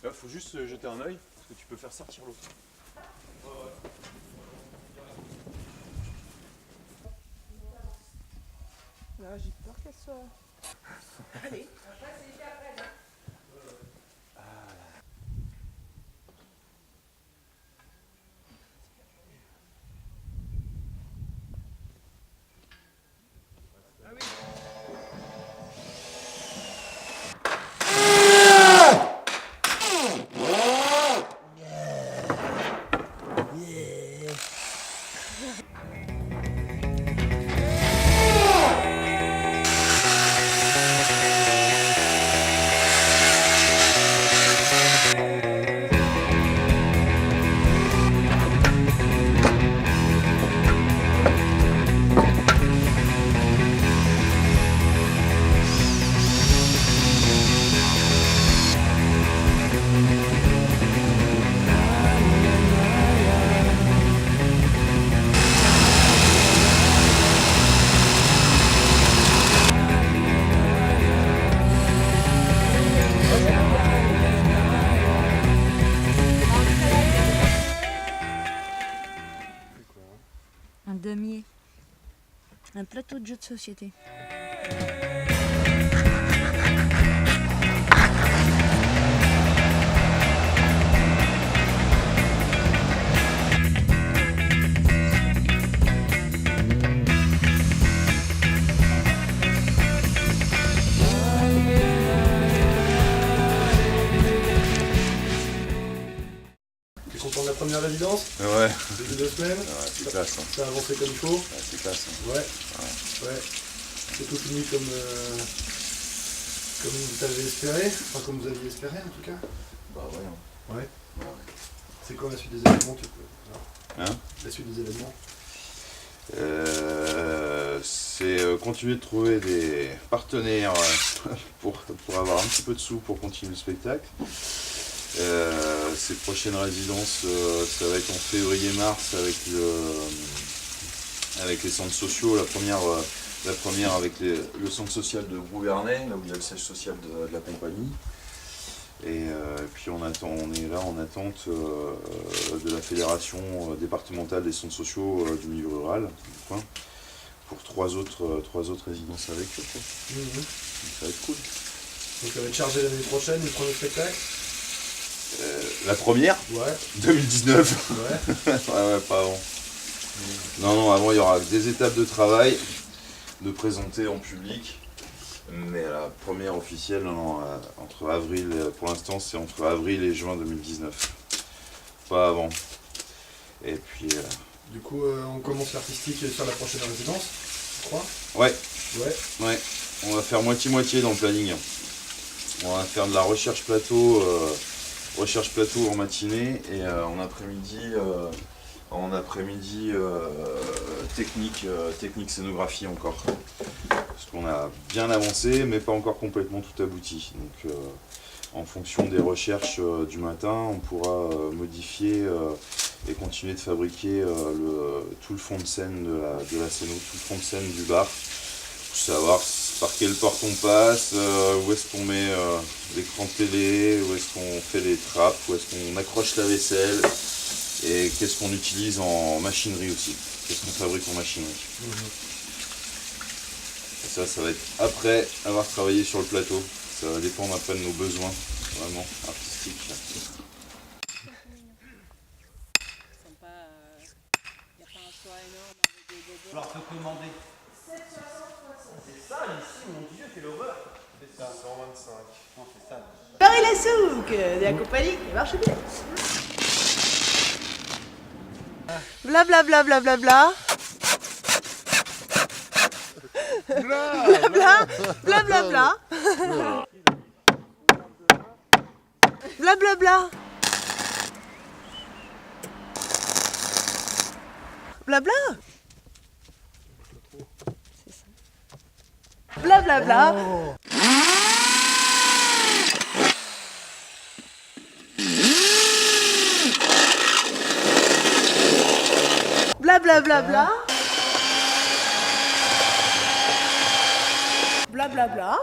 Là, faut juste jeter un œil, parce que tu peux faire sortir l'eau. Là, j'ai peur qu'elle soit... Allez. Un damier. Un plateau de jeux de société. T'es content de la première résidence? Ouais. Depuis 2 semaines? Ouais, c'est classe. Hein. Ça a avancé comme il faut? Ouais, c'est classe. Hein. Ouais. C'est tout fini comme vous avez espéré? Enfin, comme vous aviez espéré en tout cas? Bah ouais. Hein. Ouais. Ouais. C'est quoi la suite des événements? Hein? La suite des événements? C'est continuer de trouver des partenaires pour avoir un petit peu de sous pour continuer le spectacle. Ces prochaines résidences, ça va être en février-mars avec les centres sociaux. La première avec le centre social de Brouvernay, là où il y a le siège social de la compagnie. Et puis on est là en attente de la fédération départementale des centres sociaux du milieu rural, du coin, pour trois autres résidences avec eux. Quoi. Donc ça va être cool. Donc ça va être chargé l'année prochaine, le premier spectacle? La première? Ouais. 2019. Ouais. Ouais, pas avant. Non, avant il y aura des étapes de travail, de présenter en public. Mais la première officielle, entre avril, pour l'instant c'est entre avril et juin 2019. Pas avant. Et puis... Du coup, on commence l'artistique sur la prochaine résidence, je crois? Ouais. Ouais. On va faire moitié-moitié dans le planning. On va faire de la recherche plateau en matinée et en après-midi technique scénographie encore. Parce qu'on a bien avancé mais pas encore complètement tout abouti. Donc en fonction des recherches du matin, on pourra modifier et continuer de fabriquer tout le fond de scène de la scéno, tout le fond de scène du bar, pour savoir par quelle porte on passe, où est-ce qu'on met l'écran de télé, où est-ce qu'on fait les trappes, où est-ce qu'on accroche la vaisselle, et qu'est-ce qu'on utilise en machinerie aussi, qu'est-ce qu'on fabrique en machinerie. Et ça va être après avoir travaillé sur le plateau, ça va dépendre après de nos besoins, vraiment artistiques. Alors, faut commander. 7,60. C'est ça ici, mon Dieu, c'est l'horreur. C'est ça. 125. Non, c'est ça. Paris la souk de la compagnie marche bien. Bla bla bla bla bla bla. Bla bla bla bla bla. Bla bla bla. Bla bla. C'est ça. Bla bla bla. Bla bla bla bla. Bla bla bla.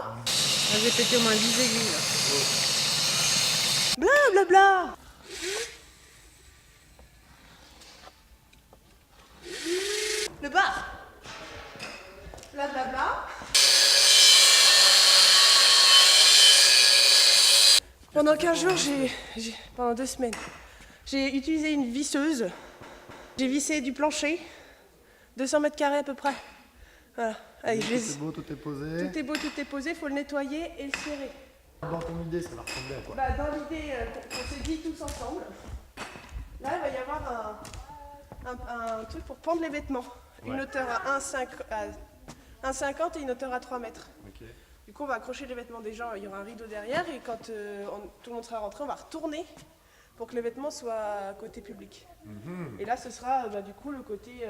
J'ai pété au moins 10 aiguilles là. Bla bla bla. Le bar. Bla bla bla. Pendant 15 jours, pendant 2 semaines, j'ai utilisé une visseuse. J'ai vissé du plancher, 200 mètres carrés à peu près. Voilà. Allez, Tout est beau, tout est posé. Tout est beau, tout est posé, faut le nettoyer et le serrer. Dans ton idée, ça va ressembler à quoi? Bah, dans l'idée qu'on s'est dit tous ensemble, là il va y avoir un truc pour pendre les vêtements. Ouais. Une hauteur à 1,50 et une hauteur à 3 mètres. Ok. Du coup on va accrocher les vêtements des gens, il y aura un rideau derrière et quand tout le monde sera rentré, on va retourner pour que les vêtements soient côté public. Et là ce sera du coup le côté,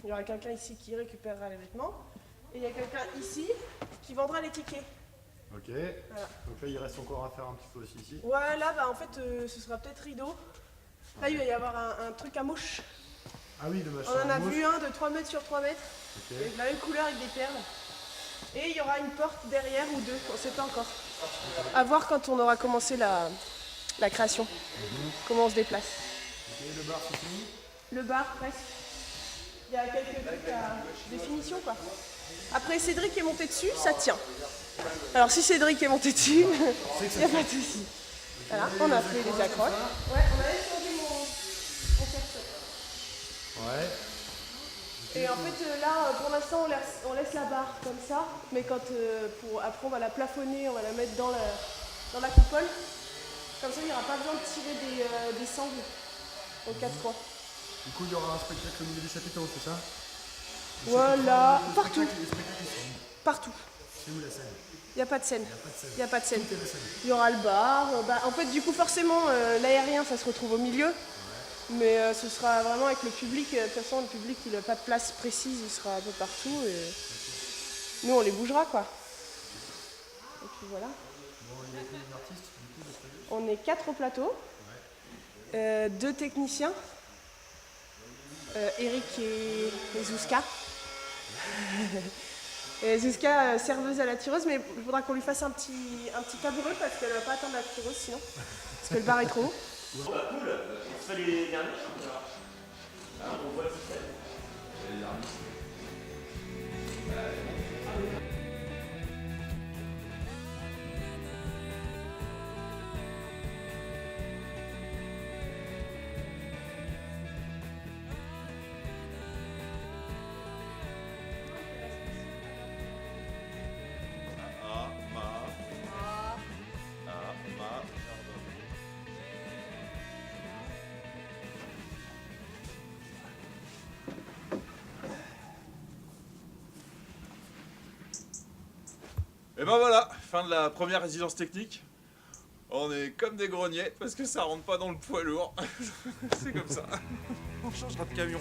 il y aura quelqu'un ici qui récupérera les vêtements et il y a quelqu'un ici qui vendra les tickets. Ok. Voilà. Donc là, il reste encore à faire un petit peu aussi ici. Ouais, là en fait ce sera peut-être rideau. Là il va y avoir un truc à mouche. Ah oui, le machin. On en a mouche. vu un de 3 mètres sur 3 mètres, Ok. avec la même couleur avec des perles. Et il y aura une porte derrière ou deux, on ne sait pas encore. À voir quand on aura commencé la création, comment on se déplace. Ok, le bar, c'est fini. Le bar, presque. Il y a quelques trucs à définition, quoi. Après, Cédric est monté dessus, ça tient. Alors, si Cédric est monté dessus, il n'y a pas de souci. Voilà, on a fait les accroches. Ouais, on a changé mon cerceau. Ouais. Et en fait, là, pour l'instant, on laisse la barre comme ça, mais après, on va la plafonner, on va la mettre dans la coupole. Comme ça, il n'y aura pas besoin de tirer des sangles aux 4 coins. Du coup, il y aura un spectacle au milieu du chapiteau, c'est ça? Voilà, Le partout, spectacle, les spectacles, ils sont où? partout. C'est où la scène? Il n'y a pas de scène. Il n'y a pas de scène. Il n'y a pas de scène. Tout est la scène. Il y aura le bar. En fait, du coup, forcément, l'aérien, ça se retrouve au milieu. Mais ce sera vraiment avec le public. De toute façon, le public, il n'a pas de place précise, il sera un peu partout. Et nous, on les bougera, quoi. Et puis voilà. Bon, il y a combien d'artistes, du coup, de ce lieu? On est 4 au plateau. 2 techniciens. Eric et Zouska. Et Zouska, serveuse à la tireuse, mais il faudra qu'on lui fasse un petit tabouret parce qu'elle ne va pas atteindre la tireuse sinon. Parce que le bar est trop haut. Cool, on se fait les derniers. On voit le système. Et ben voilà, fin de la première résidence technique. On est comme des grognets parce que ça rentre pas dans le poids lourd. C'est comme ça. On changera de camion.